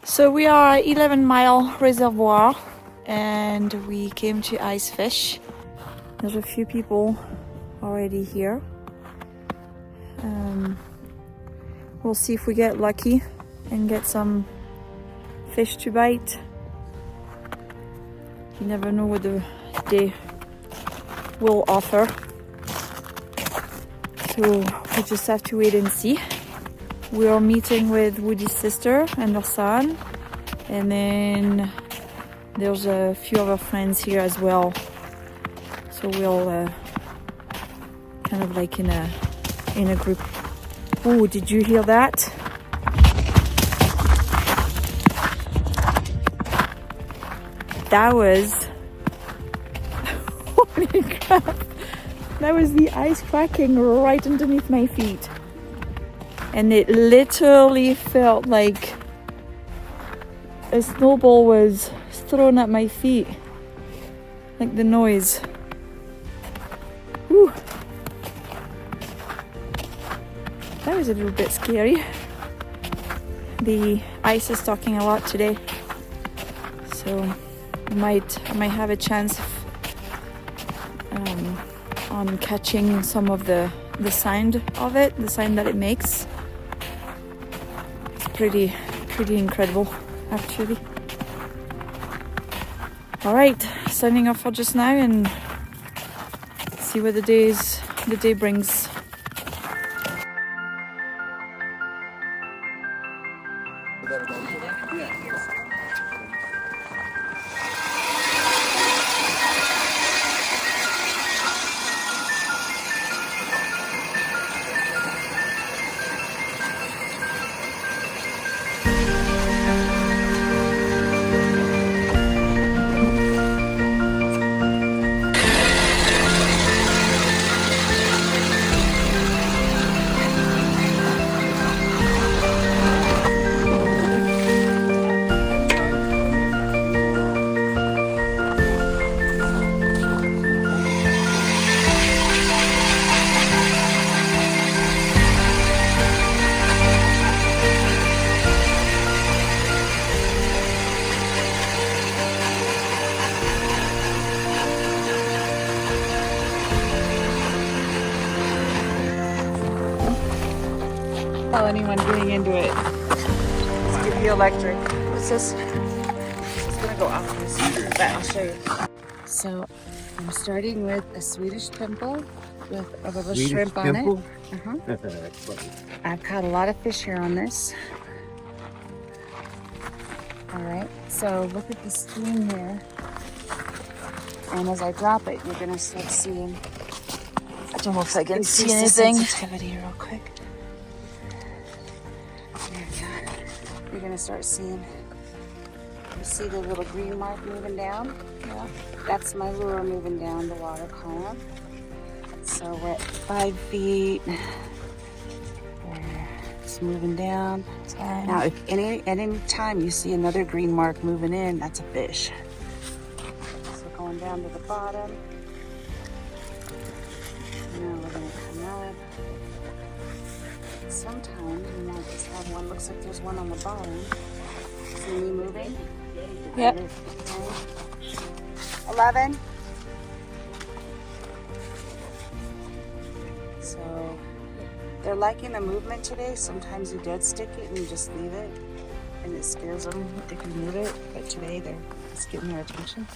So we are 11-mile Reservoir and we came to ice fish. There's a few people already here. We'll see if we get lucky and get some fish to bite. You never know what the day will offer. So we just have to wait and see. We are meeting with Woody's sister and her son, and then there's a few other friends here as well. So we'll kind of like in a group. Oh, did you hear that? That was holy crap! That was the ice cracking right underneath my feet. And it literally felt like a snowball was thrown at my feet. Like the noise. Whew. That was a little bit scary. The ice is talking a lot today. So I might have a chance on catching some of the sound of it, the sound that it makes. It's pretty incredible, actually. All right, signing off for just now and see what the day brings. Tell anyone getting into it. Let's give you electric. What's this? It's gonna go off this. I'll show you. So I'm starting with a Swedish pimple with a little shrimp on it. I've caught a lot of fish here on this. All right, so look at the stream here. And as I drop it, you're gonna start seeing. I don't know if I can see anything. Sensitivity real quick. You're gonna start seeing, you see the little green mark moving down? Yeah. That's my lure moving down the water column. So we're at 5 feet. It's moving down. Now, if at any time you see another green mark moving in, that's a fish. So going down to the bottom. Now we're gonna come out. Sometimes we might just have one. Looks like there's one on the bottom. See me moving? Yep. 11. So they're liking the movement today. Sometimes you dead stick it and you just leave it, and it scares them. They can move it, but today they're just getting their attention.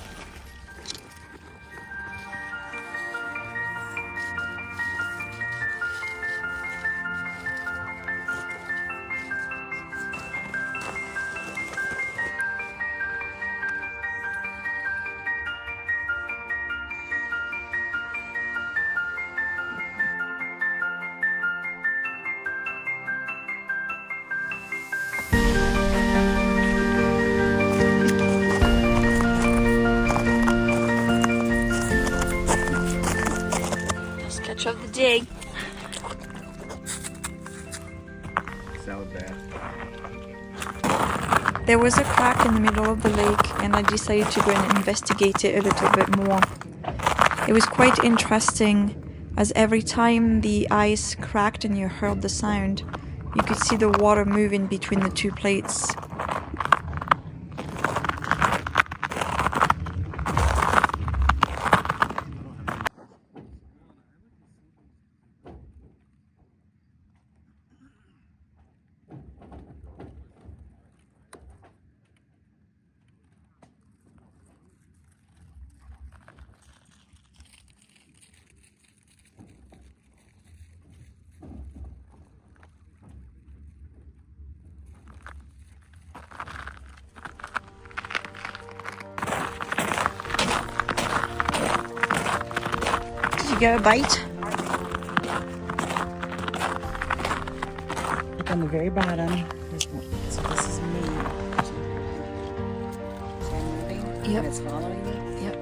Of the day. Sound bad. There was a crack in the middle of the lake and I decided to go and investigate it a little bit more. It was quite interesting as every time the ice cracked and you heard the sound, you could see the water moving between the two plates. get a bite? Look on the very bottom. So this is me. So I'm moving. Yep. And it's following me. Yep.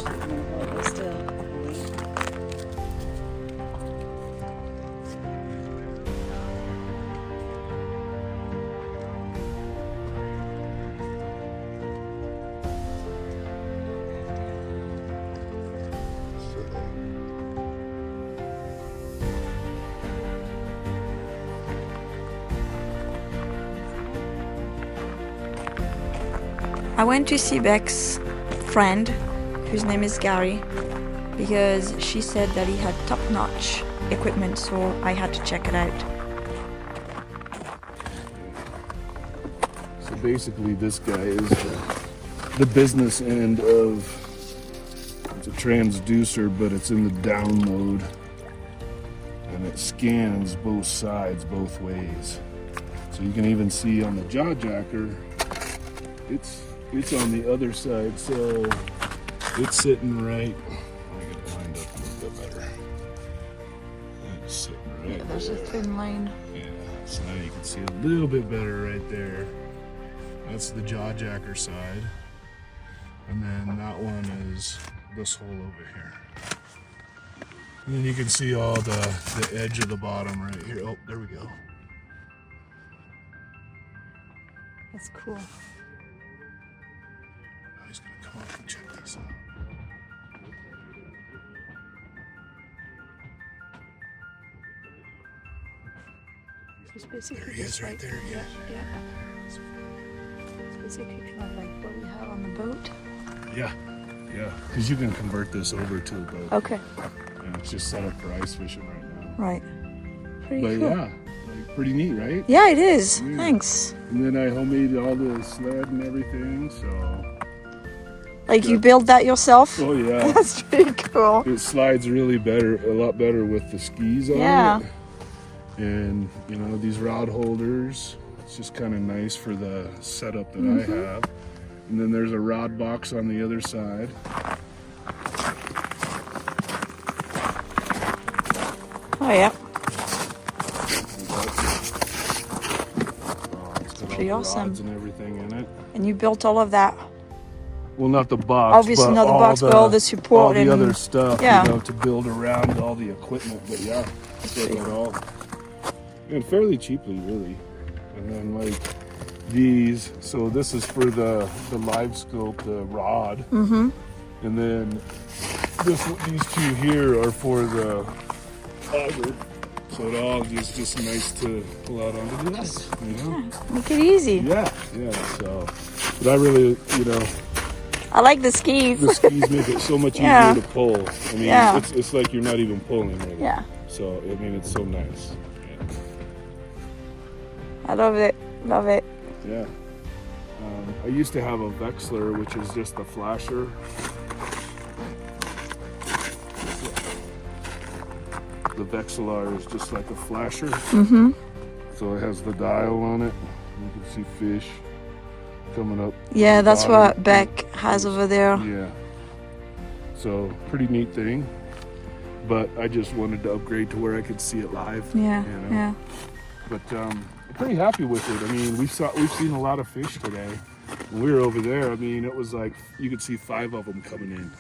I'm gonna hold it still. I went to see Beck's friend, whose name is Gary, because she said that he had top-notch equipment, so I had to check it out. So basically this guy is the business end of, it's a transducer, but it's in the down mode. And it scans both sides, both ways. So you can even see on the jaw jacker, it's on the other side, so it's sitting right. I get it lined up a little bit better. It's sitting right There's a there. thin line. Yeah, so now you can see a little bit better right there. That's the jaw jacker side. And then that one is this hole over here. And then you can see all the edge of the bottom right here. Oh, there we go. That's cool. Now he's gonna come up and check this out. It's basically There he is, right there. Yeah, yeah. It's basically kind of like what we have on the boat. Yeah, yeah. Because you can convert this over to a boat. Okay. And it's just set up for ice fishing right now. Right. Pretty But cool. yeah, like pretty neat, right? Yeah, it is. Yeah. Thanks. And then I homemade all the sled and everything, so. Like Yeah. you build that yourself? Oh yeah. That's pretty cool. It slides really better, a lot better with the skis on Yeah. it. And you know, these rod holders, it's just kind of nice for the setup that I have. And then there's a rod box on the other side. Oh yeah. It's got all pretty the awesome. rods and everything in it. And you built all of that. Well, not the box. Obviously but not the all box, but all the support all the and- other stuff, yeah. you know, to build around all the equipment. But yeah, I got all, and fairly cheaply, really. And then like these, so this is for the live scope, the rod, and then these two here are for the auger. So it all is just nice to pull out onto this, you know. Make it easy. Yeah, yeah. So, but I really, you know. I like the skis. The skis make it so much easier Yeah. to pull. I mean, Yeah. it's like you're not even pulling really. Yeah. So, I mean, it's so nice. I love it. Love it. Yeah. I used to have a Vexler, which is just a flasher. The Vexlar is just like a flasher. Mm-hmm. So it has the dial on it. You can see fish coming up. Yeah, the that's bottom. what Beck has over there. Yeah. So pretty neat thing. But I just wanted to upgrade to where I could see it live. Yeah, you know? yeah. But I'm pretty happy with it. I mean, we've seen a lot of fish today. When we were over there, I mean, it was like you could see 5 of them coming in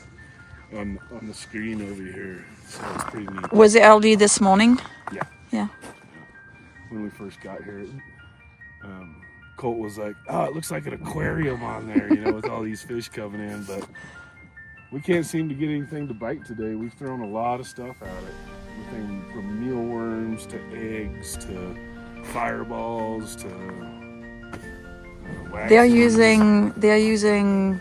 on the screen over here. So it's pretty neat. Was it early this morning? Yeah. Yeah. When we first got here, Colt was like, "Oh, it looks like an aquarium on there, you know, with all these fish coming in." But we can't seem to get anything to bite today. We've thrown a lot of stuff at it. Everything from mealworms to eggs to fireballs to waxes. They're using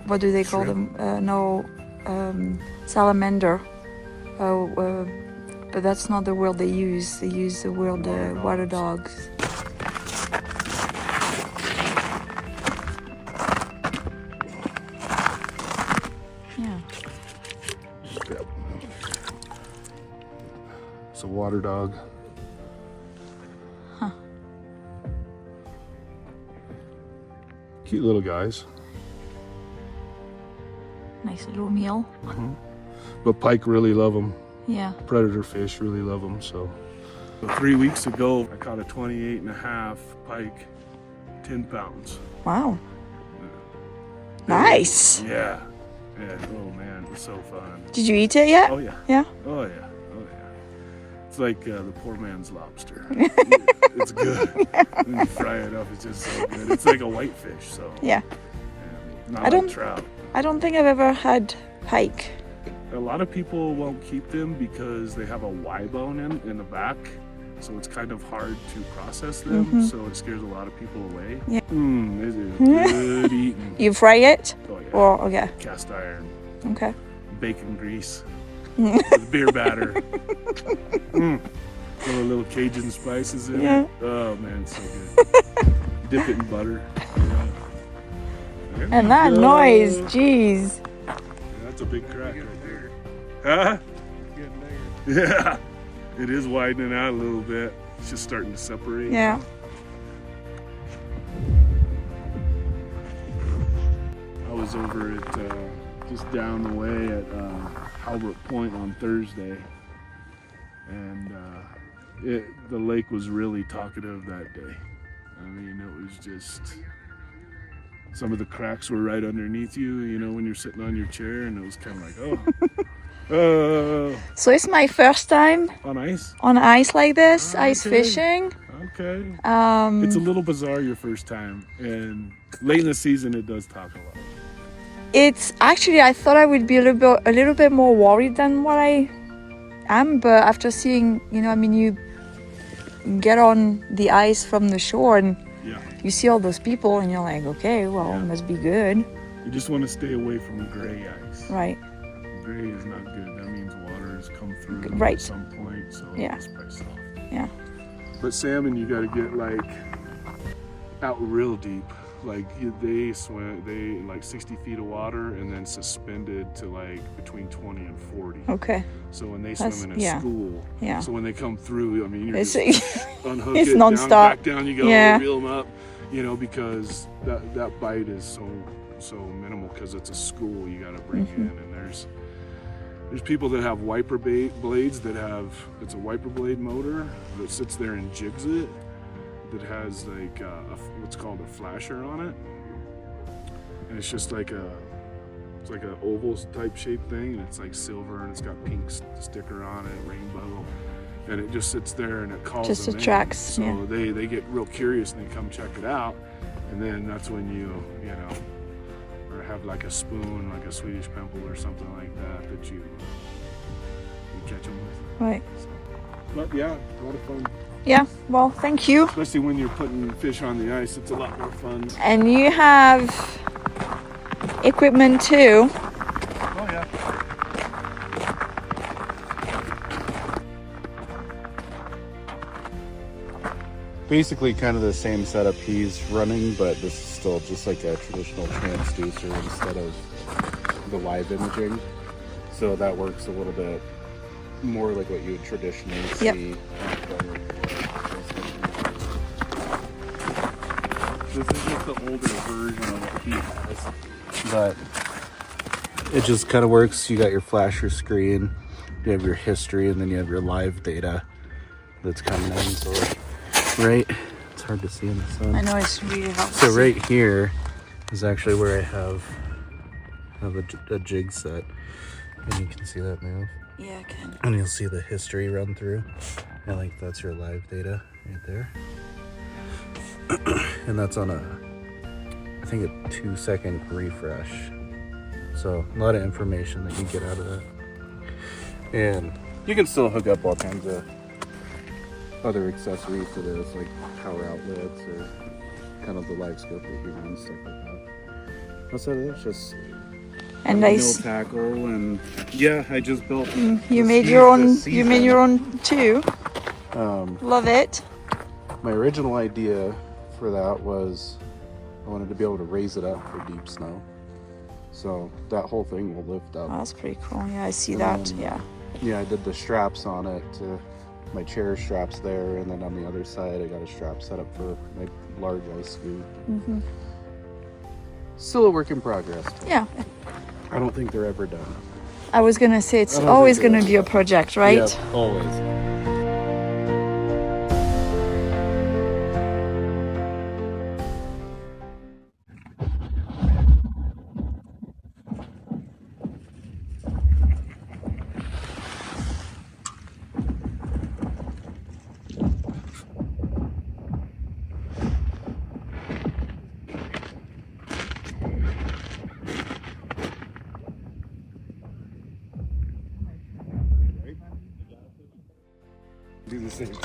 what do they call Shrimp? them? Salamander. But that's not the word they use. They use the word water dogs. Yeah. Yep. It's a water dog. Huh. Cute little guys. Nice little meal. But pike really love them. Yeah. Predator fish really love them. So 3 weeks ago, I caught a 28 and a half pike, 10 pounds. Wow. Nice. Yeah. Yeah. Oh man, it was so fun. Did you eat it yet? Oh yeah. Yeah. Oh yeah. Oh yeah. It's like the poor man's lobster. It's good. When you fry it up, it's just so good. It's like a whitefish, so. Yeah. Not I like don't- trout. I don't think I've ever had pike. A lot of people won't keep them because they have a Y bone in the back, so it's kind of hard to process them. So it scares a lot of people away. Yeah. It is good eating. You fry it? Oh yeah. Or okay. Cast iron, Okay. bacon grease, with beer batter. Throw a little Cajun spices in Yeah. it. Oh man, it's so good. Dip it in butter. Yeah. There And we that go. noise, jeez. Yeah, that's a big crack right there. Huh? Yeah. It is widening out a little bit. It's just starting to separate. Yeah. I was over at just down the way at Halbert Point on Thursday, and the lake was really talkative that day. I mean, it was just, some of the cracks were right underneath you, you know, when you're sitting on your chair, and it was kind of like, oh, So it's my first time on ice. on ice like this, Oh, ice okay. fishing. Okay. It's a little bizarre your first time, and late in the season it does talk a lot. It's actually, I thought I would be a little bit more worried than what I am, but after seeing, you know, I mean, you get on the ice from the shore and Yeah. you see all those people and you're like, okay, well, it must be good. You just want to stay away from gray ice. Right. Gray is not good. That means water has come through Right. at some point, so Yeah. it's probably soft. Yeah. But salmon, you got to get like out real deep. Like they swim, they like 60 feet of water and then suspended to like between 20 and 40. Okay. So when they That's- swim in a yeah. school, Yeah. so when they come through, I mean, you're It's, just unhook it's it, nonstop. down, back down you go, Yeah. reel them up, you know, because that bite is so minimal because it's a school you got to bring Mm-hmm. in, and there's people that have wiper blades that have, it's a wiper blade motor that sits there and jigs it, that has like what's called a flasher on it, and it's just like it's like an oval type shaped thing, and it's like silver and it's got pink sticker on it, rainbow, and it just sits there and it calls Just them in. attracts, So yeah. they get real curious and they come check it out, and then that's when you know, or have like a spoon, like a Swedish pimple or something like that you catch them with. right. So, but yeah, a lot of fun. Yeah. Well, thank you. Especially when you're putting fish on the ice, it's a lot more fun. And you have equipment too. Oh yeah. Basically kind of the same setup he's running, but this is still just like a traditional transducer instead of the live imaging. So that works a little bit more like what you would traditionally Yep. see. This is just the older version of what he has. But it just kind of works. You got your flasher screen, you have your history, and then you have your live data that's coming in. So right, it's hard to see in the sun. I know it's really hard. So right here is actually where I have a jig set, and you can see that move, Yeah, I can. and you'll see the history run through, and like that's your live data right there, and that's on I think a 2-second refresh. So a lot of information that you get out of that, and you can still hook up all kinds of other accessories to this, like power outlets or kind of the live scope that he runs, stuff like that. Outside of that, just And mill tackle, and yeah, I just built. you this made your own. this You made season. your own too. Love it. My original idea for that was I wanted to be able to raise it up for deep snow, so that whole thing will lift up. Oh, that's pretty cool. Yeah, I see And that. then- Yeah. Yeah, I did the straps on it to my chair straps there, and then on the other side I got a strap set up for my large ice scoop. Still a work in progress. Yeah. I don't think they're ever done. I was gonna say it's I don't always think gonna be a project, right? Yep, always. Do the same.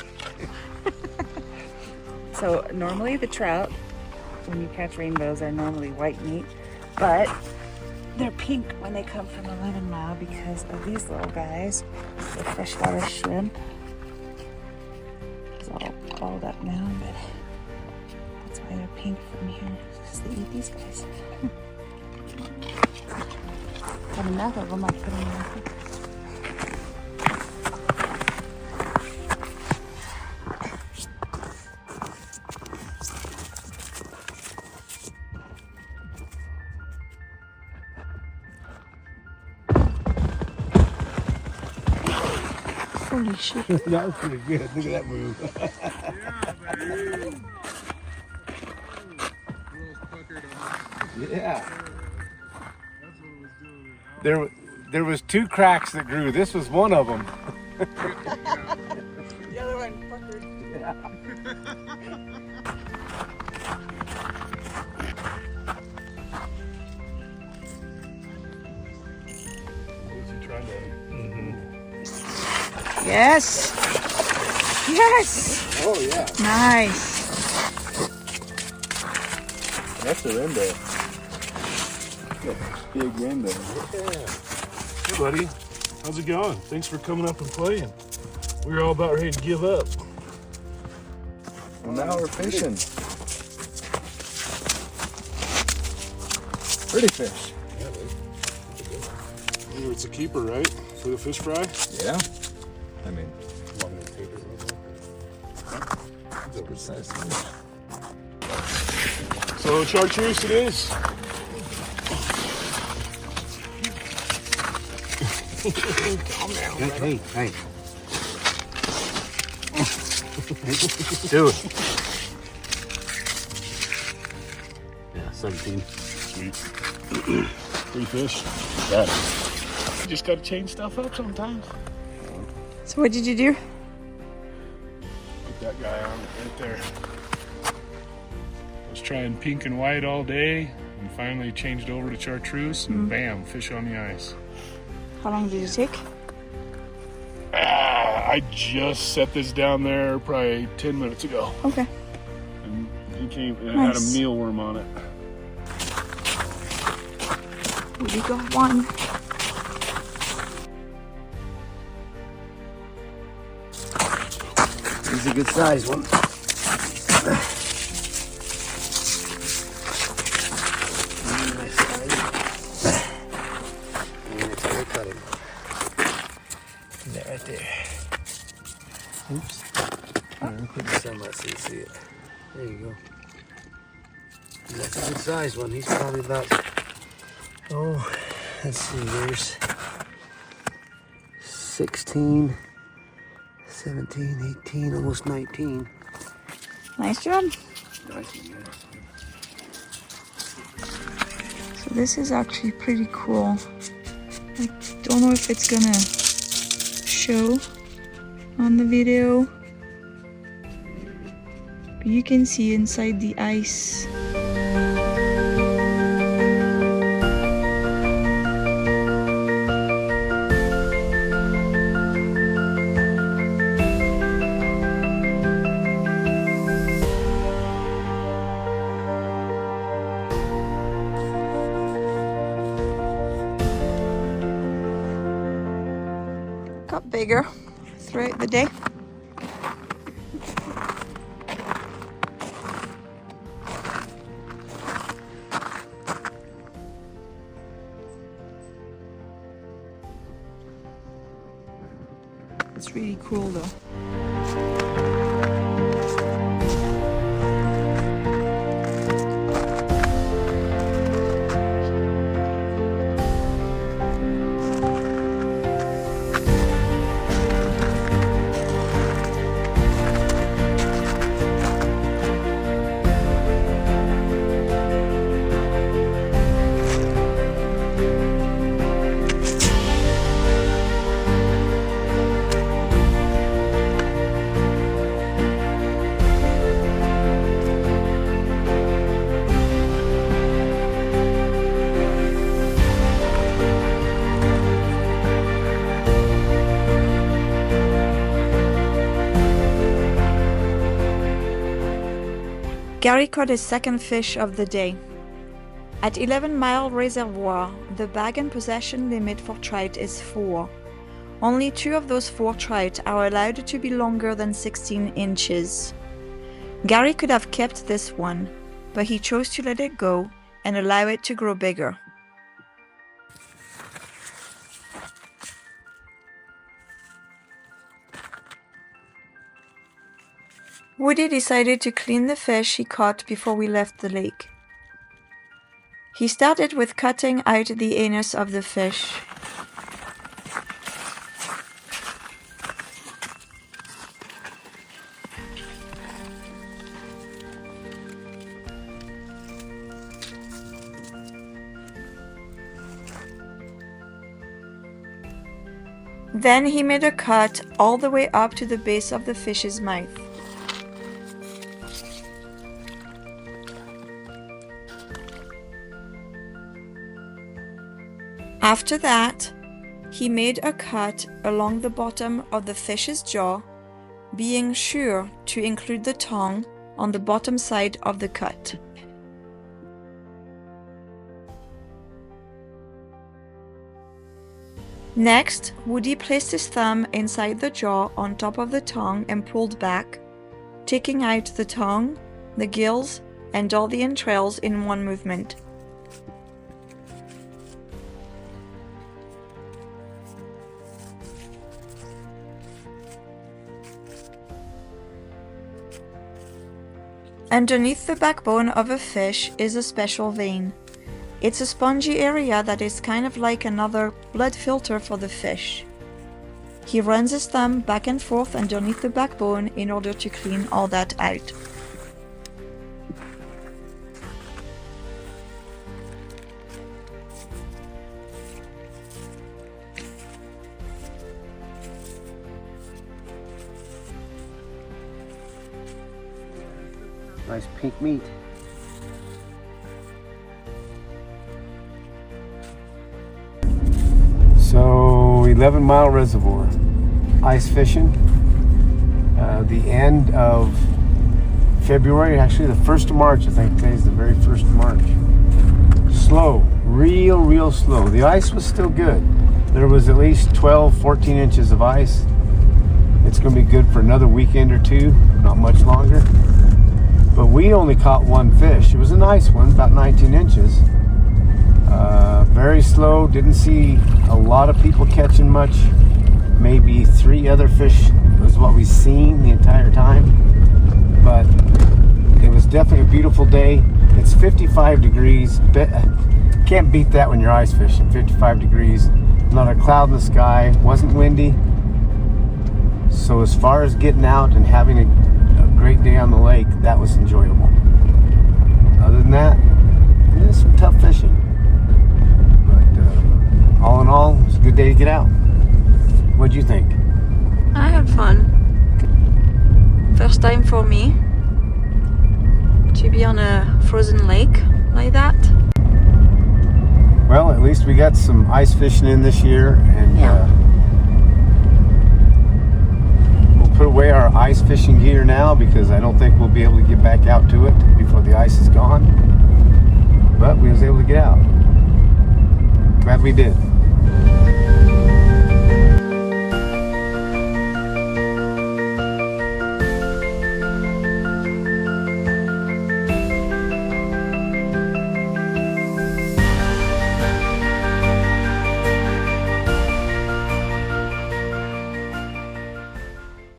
So normally the trout, when you catch rainbows, are normally white meat, but they're pink when they come from 11 Mile because of these little guys, the freshwater shrimp. It's all balled up now, but that's why they're pink from here, because they eat these guys. Got enough of them, I'll put them in. Holy shit. That was pretty good. Look at that move. Yeah. There was 2 cracks that grew. This was one of them. The other one puckered. Yes. Yes. Oh yeah. Nice. That's a rainbow. Big rainbow. Hey buddy, how's it going? Thanks for coming up and playing. We were all about ready to give up. Well, now we're fishing. Pretty fish. Ooh, it's a keeper, right? For the fish fry? Yeah. I mean, So chartreuse it is. Hey. Dude. Yeah, 17. Sweet. Free fish. Got it. You just gotta change stuff up sometimes. So what did you do? Put that guy on it right there. I was trying pink and white all day and finally changed over to chartreuse and bam, fish on the ice. How long did it take? I just set this down there probably 10 minutes ago. Okay. And he came and it had a Nice. mealworm on it. We got one. he's a good size one. Right there. Oops. Put the sunlight so you see it. There you go. That's a good size one. He's probably about, let's see, there's 16, 17, 18, almost 19. Nice job. Nice one, yeah. So this is actually pretty cool. I don't know if it's gonna show on the video, but you can see inside the ice. Got bigger throughout the day. It's really cool though. Gary caught his second fish of the day. At 11 Mile Reservoir, the bag and possession limit for trout is 4. Only 2 of those 4 trout are allowed to be longer than 16 inches. Gary could have kept this one, but he chose to let it go and allow it to grow bigger. Woody decided to clean the fish he caught before we left the lake. He started with cutting out the anus of the fish. Then he made a cut all the way up to the base of the fish's mouth. After that, he made a cut along the bottom of the fish's jaw, being sure to include the tongue on the bottom side of the cut. Next, Woody placed his thumb inside the jaw on top of the tongue and pulled back, taking out the tongue, the gills, and all the entrails in one movement. Underneath the backbone of a fish is a special vein. It's a spongy area that is kind of like another blood filter for the fish. He runs his thumb back and forth underneath the backbone in order to clean all that out. Nice pink meat. So 11 Mile Reservoir, ice fishing. The end of February, actually the 1st of March, I think today's the very 1st of March. Slow, real slow. The ice was still good. There was at least 12, 14 inches of ice. It's going to be good for another weekend or two, not much longer. But we only caught one fish. It was a nice one, about 19 inches. Very slow, didn't see a lot of people catching much. Maybe 3 other fish was what we've seen the entire time. But it was definitely a beautiful day. It's 55 degrees. Can't beat that when you're ice fishing. 55 degrees, not a cloud in the sky, wasn't windy. So as far as getting out and having a great day on the lake, that was enjoyable. Other than that, it was some tough fishing. But all in all, it's a good day to get out. What'd you think? I had fun. First time for me to be on a frozen lake like that. Well, at least we got some ice fishing in this year, and we'll put away our ice fishing gear now because I don't think we'll be able to get back out to it before the ice is gone. But we was able to get out. Glad we did.